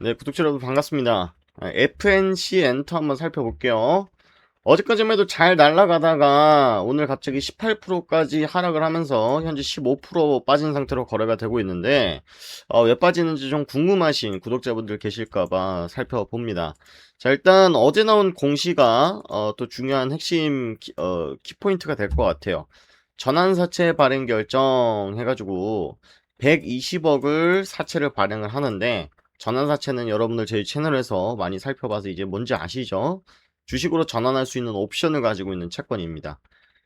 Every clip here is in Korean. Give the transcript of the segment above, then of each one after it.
네, 구독자 여러분 반갑습니다. FNC 엔터 한번 살펴볼게요. 어제까지만 해도 잘 날아가다가 오늘 갑자기 18%까지 하락을 하면서 현재 15% 빠진 상태로 거래가 되고 있는데 왜 빠지는지 좀 궁금하신 구독자분들 계실까봐 살펴봅니다. 자, 일단 어제 나온 공시가 또 중요한 핵심 키포인트가 될 것 같아요. 전환사채 발행 결정 해가지고 120억을 사채를 발행을 하는데, 전환사채는 여러분들 저희 채널에서 많이 살펴봐서 이제 뭔지 아시죠? 주식으로 전환할 수 있는 옵션을 가지고 있는 채권입니다.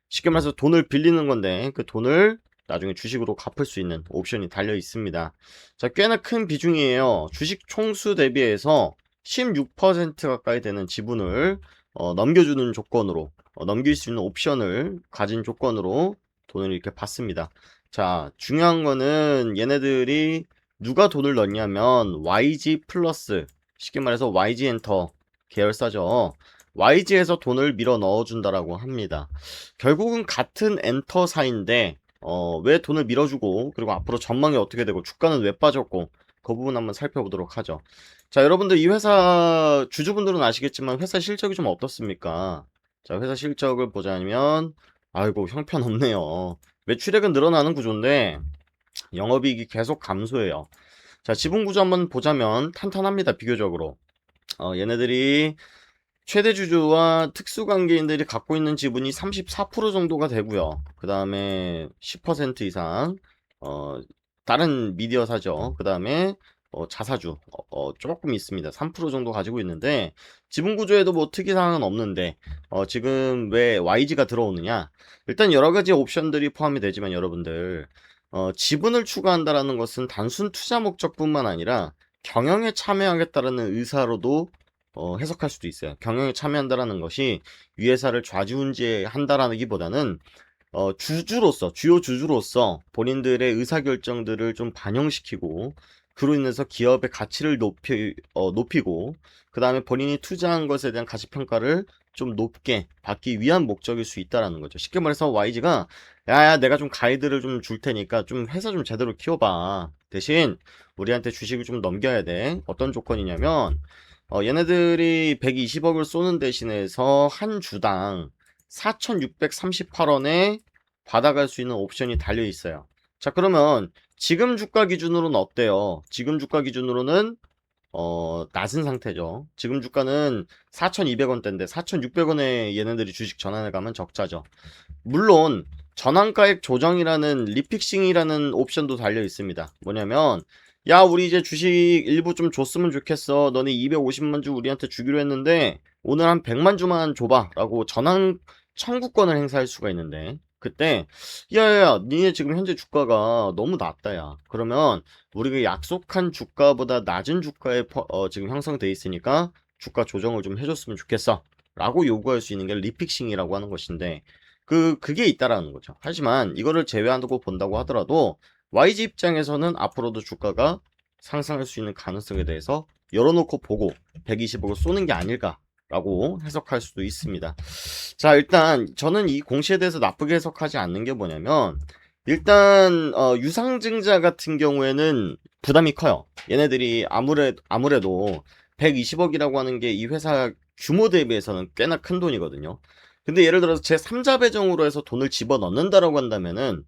쉽게 말해서 돈을 빌리는 건데 그 돈을 나중에 주식으로 갚을 수 있는 옵션이 달려 있습니다. 자, 꽤나 큰 비중이에요. 주식 총수 대비해서 16% 가까이 되는 지분을 넘겨주는 조건으로, 넘길 수 있는 옵션을 가진 조건으로 돈을 이렇게 받습니다. 자, 중요한 거는 얘네들이 누가 돈을 넣냐면 YG 플러스, 쉽게 말해서 YG 엔터 계열사죠. YG에서 돈을 밀어 넣어준다라고 합니다. 결국은 같은 엔터사인데 왜 돈을 밀어주고, 그리고 앞으로 전망이 어떻게 되고, 주가는 왜 빠졌고, 그 부분 한번 살펴보도록 하죠. 자, 여러분들 이 회사 주주분들은 아시겠지만 회사 실적이 좀 어떻습니까? 자, 회사 실적을 보자면 아이고 형편없네요. 매출액은 늘어나는 구조인데 영업이익이 계속 감소해요. 자, 지분 구조 한번 보자면 탄탄합니다. 비교적으로 얘네들이 최대 주주와 특수관계인들이 갖고 있는 지분이 34% 정도가 되고요. 그 다음에 10% 이상 다른 미디어사죠. 그 다음에 자사주 조금 있습니다. 3% 정도 가지고 있는데, 지분 구조에도 뭐 특이사항은 없는데 지금 왜 YG가 들어오느냐, 일단 여러가지 옵션들이 포함이 되지만 여러분들 지분을 추가한다라는 것은 단순 투자 목적뿐만 아니라 경영에 참여하겠다라는 의사로도 해석할 수도 있어요. 경영에 참여한다라는 것이 이 회사를 좌지우지한다라기보다는 주주로서, 주요 주주로서 본인들의 의사결정들을 좀 반영시키고, 그로 인해서 기업의 가치를 높이고, 그 다음에 본인이 투자한 것에 대한 가치평가를 좀 높게 받기 위한 목적일 수 있다라는 거죠. 쉽게 말해서 YG가 야야, 내가 좀 가이드를 좀 줄 테니까 좀 회사 좀 제대로 키워봐. 대신 우리한테 주식을 좀 넘겨야 돼. 어떤 조건이냐면 얘네들이 120억을 쏘는 대신해서 한 주당 4,638원에 받아갈 수 있는 옵션이 달려 있어요. 자, 그러면 지금 주가 기준으로는 어때요? 지금 주가 기준으로는 낮은 상태죠. 지금 주가는 4,200원대인데 4,600원에 얘네들이 주식 전환해 가면 적자죠. 물론 전환가액 조정이라는 리픽싱이라는 옵션도 달려 있습니다. 뭐냐면 야, 우리 이제 주식 일부 좀 줬으면 좋겠어. 너네 250만 주 우리한테 주기로 했는데 오늘 한 100만 주만 줘봐 라고 전환 청구권을 행사할 수가 있는데, 그때 야야야, 니네 지금 현재 주가가 너무 낮다 야, 그러면 우리가 약속한 주가보다 낮은 주가에 지금 형성돼 있으니까 주가 조정을 좀 해줬으면 좋겠어 라고 요구할 수 있는 게 리픽싱이라고 하는 것인데, 그게 있다라는 거죠. 하지만 이거를 제외하고 본다고 하더라도 YG 입장에서는 앞으로도 주가가 상승할 수 있는 가능성에 대해서 열어놓고 보고 120억을 쏘는 게 아닐까라고 해석할 수도 있습니다. 자, 일단 저는 이 공시에 대해서 나쁘게 해석하지 않는 게 뭐냐면, 일단 유상증자 같은 경우에는 부담이 커요. 얘네들이 아무래도 120억이라고 하는 게 이 회사 규모 대비해서는 꽤나 큰 돈이거든요. 근데 예를 들어서 제 3자 배정으로 해서 돈을 집어넣는다라고 한다면은,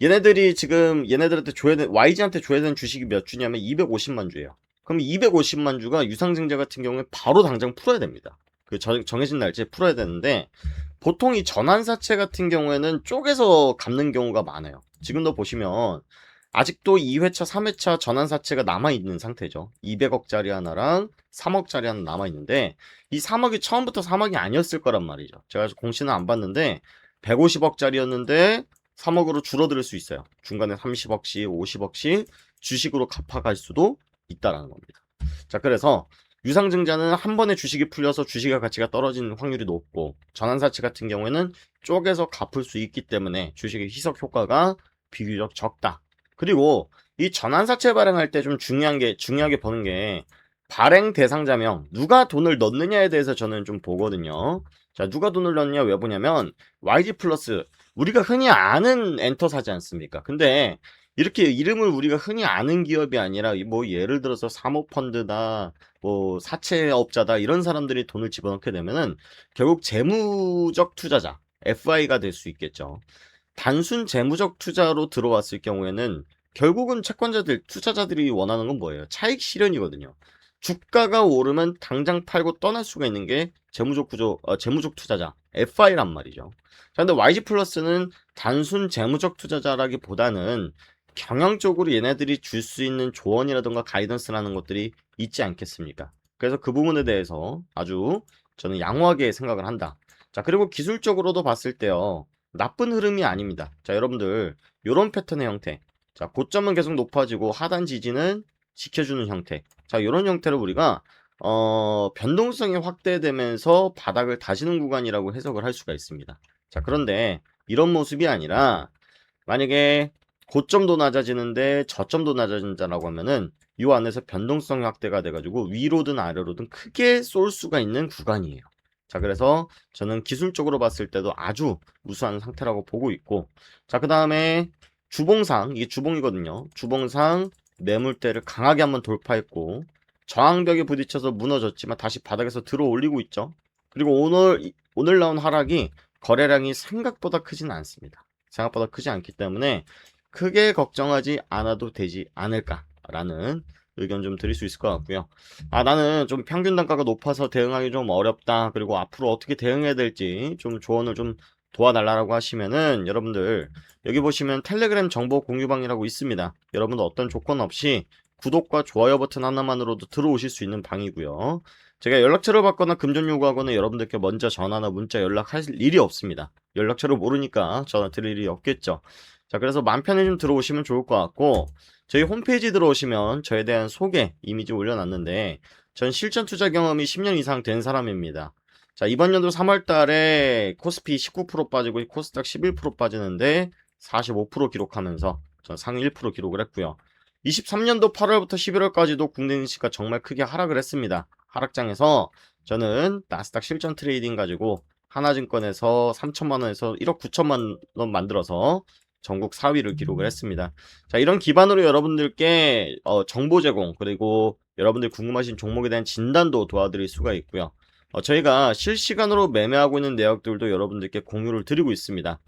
얘네들이 지금 얘네들한테 YG한테 줘야 되는 주식이 몇 주냐면 250만 주예요. 그럼 250만 주가 유상증자 같은 경우에 바로 당장 풀어야 됩니다. 그 정해진 날짜에 풀어야 되는데, 보통 이 전환사채 같은 경우에는 쪼개서 갚는 경우가 많아요. 지금도 보시면 아직도 2회차, 3회차 전환사채가 남아있는 상태죠. 200억짜리 하나랑 3억짜리 하나 남아있는데, 이 3억이 처음부터 3억이 아니었을 거란 말이죠. 제가 공시는 안 봤는데 150억짜리였는데 3억으로 줄어들 수 있어요. 중간에 30억씩, 50억씩 주식으로 갚아갈 수도 있다라는 겁니다. 자, 그래서 유상증자는 한 번에 주식이 풀려서 주식의 가치가 떨어지는 확률이 높고, 전환사채 같은 경우에는 쪼개서 갚을 수 있기 때문에 주식의 희석 효과가 비교적 적다. 그리고 이 전환사채 발행할 때 좀 중요하게 보는 게 발행 대상자명, 누가 돈을 넣느냐에 대해서 저는 좀 보거든요. 자, 누가 돈을 넣느냐 왜 보냐면 YG 플러스, 우리가 흔히 아는 엔터사지 않습니까? 근데 이렇게 이름을 우리가 흔히 아는 기업이 아니라 뭐 예를 들어서 사모펀드다, 뭐 사채업자다 이런 사람들이 돈을 집어넣게 되면은 결국 재무적 투자자, FI가 될 수 있겠죠. 단순 재무적 투자로 들어왔을 경우에는 결국은 채권자들, 투자자들이 원하는 건 뭐예요? 차익 실현이거든요. 주가가 오르면 당장 팔고 떠날 수가 있는 게 재무적 투자자, FI란 말이죠. 자, 근데 YG 플러스는 단순 재무적 투자자라기보다는 경영적으로 얘네들이 줄 수 있는 조언이라든가 가이던스라는 것들이 있지 않겠습니까? 그래서 그 부분에 대해서 아주 저는 양호하게 생각을 한다. 자, 그리고 기술적으로도 봤을 때요. 나쁜 흐름이 아닙니다. 자, 여러분들 요런 패턴의 형태. 자, 고점은 계속 높아지고 하단 지지는 지켜주는 형태. 자, 요런 형태를 우리가 변동성이 확대되면서 바닥을 다지는 구간이라고 해석을 할 수가 있습니다. 자, 그런데 이런 모습이 아니라 만약에 고점도 낮아지는데 저점도 낮아진다라고 하면은 이 안에서 변동성이 확대가 돼가지고 위로든 아래로든 크게 쏠 수가 있는 구간이에요. 자, 그래서 저는 기술적으로 봤을 때도 아주 우수한 상태라고 보고 있고, 자, 그 다음에 주봉상, 이게 주봉이거든요. 주봉상 매물대를 강하게 한번 돌파했고, 저항벽에 부딪혀서 무너졌지만 다시 바닥에서 들어 올리고 있죠. 그리고 오늘 나온 하락이 거래량이 생각보다 크진 않습니다. 생각보다 크지 않기 때문에 크게 걱정하지 않아도 되지 않을까라는 의견 좀 드릴 수 있을 것 같고요. 나는 좀 평균 단가가 높아서 대응하기 좀 어렵다. 그리고 앞으로 어떻게 대응해야 될지 좀 조언을 좀 도와달라고 하시면은 여러분들 여기 보시면 텔레그램 정보 공유방이라고 있습니다. 여러분들 어떤 조건 없이 구독과 좋아요 버튼 하나만으로도 들어오실 수 있는 방이고요. 제가 연락처를 받거나 금전 요구하거나 여러분들께 먼저 전화나 문자 연락할 일이 없습니다. 연락처를 모르니까 전화 드릴 일이 없겠죠. 자, 그래서 맘 편히 좀 들어오시면 좋을 것 같고, 저희 홈페이지 들어오시면 저에 대한 소개 이미지 올려놨는데, 전 실전 투자 경험이 10년 이상 된 사람입니다. 자, 이번 연도 3월 달에 코스피 19% 빠지고 코스닥 11% 빠지는데 45% 기록하면서 전 상위 1% 기록을 했고요. 23년도 8월부터 11월까지도 국내 증시가 정말 크게 하락을 했습니다. 하락장에서 저는 나스닥 실전 트레이딩 가지고 하나증권에서 3천만 원에서 1억 9천만 원 만들어서 전국 4위를 기록을 했습니다. 자, 이런 기반으로 여러분들께 정보 제공 그리고 여러분들 궁금하신 종목에 대한 진단도 도와드릴 수가 있고요. 저희가 실시간으로 매매하고 있는 내역들도 여러분들께 공유를 드리고 있습니다.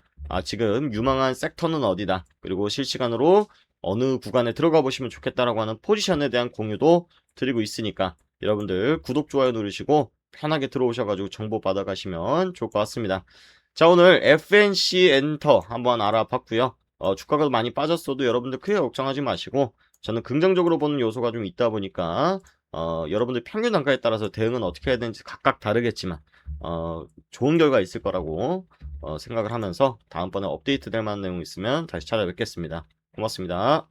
지금 유망한 섹터는 어디다 그리고 실시간으로 어느 구간에 들어가 보시면 좋겠다라고 하는 포지션에 대한 공유도 드리고 있으니까 여러분들 구독, 좋아요 누르시고 편하게 들어오셔가지고 정보 받아가시면 좋을 것 같습니다. 자, 오늘 FNC 엔터 한번 알아봤고요. 주가가 많이 빠졌어도 여러분들 크게 걱정하지 마시고 저는 긍정적으로 보는 요소가 좀 있다 보니까 여러분들 평균 단가에 따라서 대응은 어떻게 해야 되는지 각각 다르겠지만 좋은 결과 있을 거라고 생각을 하면서 다음번에 업데이트 될 만한 내용 있으면 다시 찾아뵙겠습니다. 고맙습니다.